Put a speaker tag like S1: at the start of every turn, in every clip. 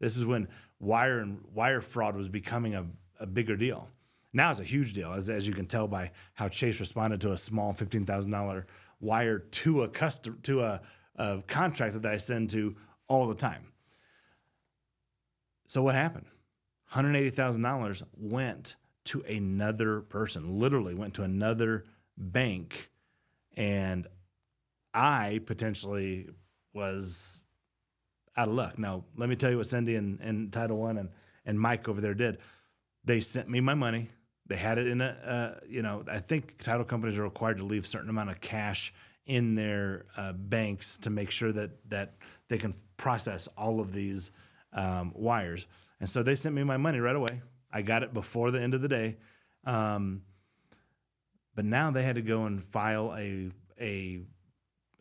S1: This is when wire fraud was becoming a bigger deal. Now it's a huge deal, as you can tell by how Chase responded to a small $15,000 wire to a contractor that I send to all the time. So what happened? $180,000 went to another person, literally went to another bank, and I potentially was out of luck. Now, let me tell you what Cindy and Title One and Mike over there did. They sent me my money. They had it in I think title companies are required to leave a certain amount of cash in their banks to make sure that they can process all of these wires. And so they sent me my money right away. I got it before the end of the day. But now they had to go and file an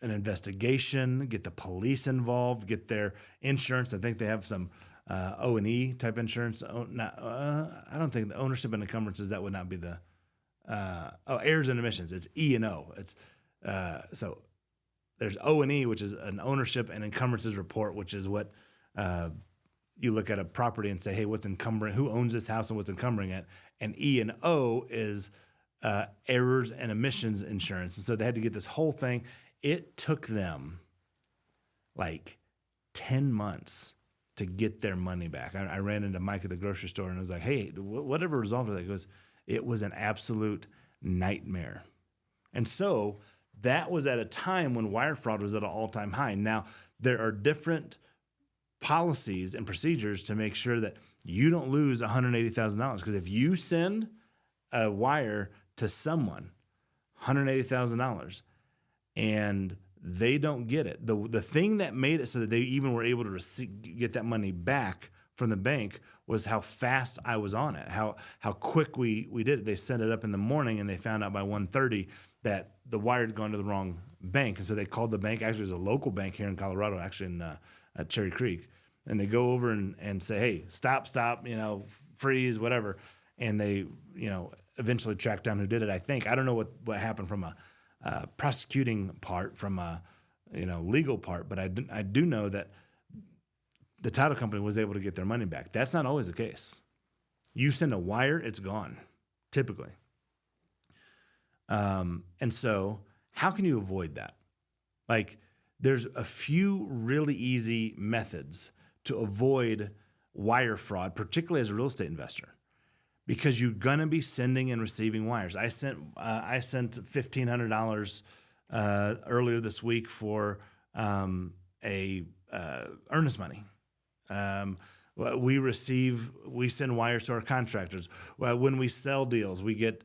S1: investigation, get the police involved, get their insurance. I think they have some O&E type insurance. I don't think the ownership and encumbrances, that would not be the errors and omissions. It's E&O. It's so there's O&E, which is an ownership and encumbrances report, which is what you look at a property and say, hey, what's encumbering? Who owns this house and what's encumbering it? And E&O is errors and omissions insurance. And so they had to get this whole thing. It took them like 10 months to get their money back. I ran into Mike at the grocery store and I was like, hey, whatever resolved it? He goes, it was an absolute nightmare. And so that was at a time when wire fraud was at an all-time high. Now, there are different policies and procedures to make sure that you don't lose $180,000. Because if you send a wire to someone, $180,000, and they don't get it, the thing that made it so that they even were able to get that money back from the bank was how fast I was on it, how quick we did it. They sent it up in the morning, and they found out by 1:30 that the wire had gone to the wrong bank. And so they called the bank. Actually, it was a local bank here in Colorado, actually in at Cherry Creek. And they go over and say, hey, stop, freeze, whatever. And they, eventually track down who did it. I think, I don't know what happened from a prosecuting part, from a legal part, but I do know that the title company was able to get their money back. That's not always the case. You send a wire, it's gone, typically. And so how can you avoid that? Like, there's a few really easy methods to avoid wire fraud, particularly as a real estate investor, because you're gonna be sending and receiving wires. I sent $1,500 earlier this week for a earnest money. We send wires to our contractors. When we sell deals, we get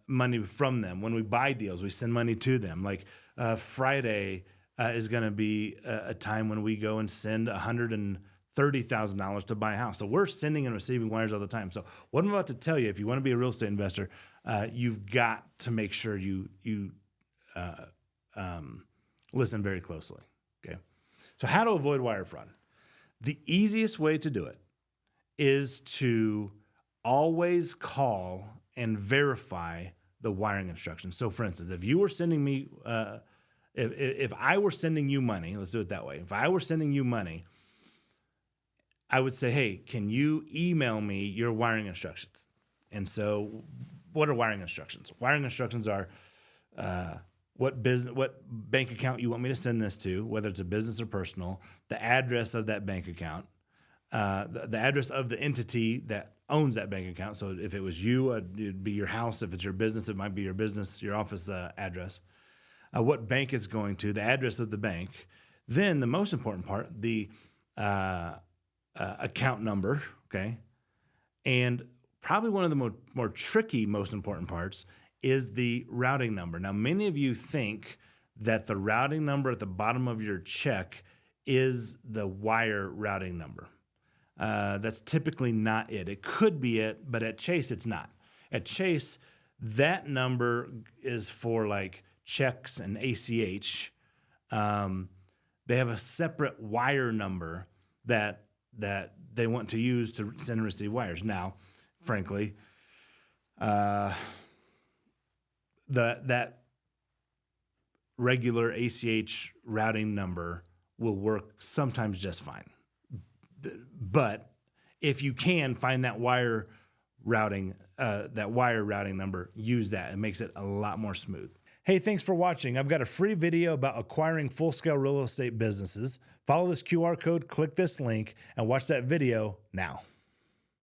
S1: money from them. When we buy deals, we send money to them. Like Friday is going to be a time when we go and send $130,000 to buy a house. So we're sending and receiving wires all the time. So what I'm about to tell you, if you want to be a real estate investor, you've got to make sure you listen very closely. Okay. So how to avoid wire fraud? The easiest way to do it is to always call and verify the wiring instructions. So for instance, if you were sending me, if I were sending you money, let's do it that way. If I were sending you money, I would say, hey, can you email me your wiring instructions? And so what are wiring instructions? Wiring instructions are what bank account you want me to send this to, whether it's a business or personal, the address of that bank account, the address of the entity that owns that bank account. So if it was you, it'd be your house. If it's your business, it might be your business, your office address. What bank it's going to, the address of the bank. Then the most important part, the account number, okay? And probably one of the more tricky, most important parts is the routing number. Now, many of you think that the routing number at the bottom of your check is the wire routing number. That's typically not it. It could be it, but at Chase, it's not. At Chase, that number is for like checks and ACH. They have a separate wire number that they want to use to send and receive wires. Now, frankly, that regular ACH routing number will work sometimes just fine. But if you can find that wire routing number, use that. It makes it a lot more smooth. Hey, thanks for watching. I've got a free video about acquiring full-scale real estate businesses. Follow this QR code, click this link, and watch that video now.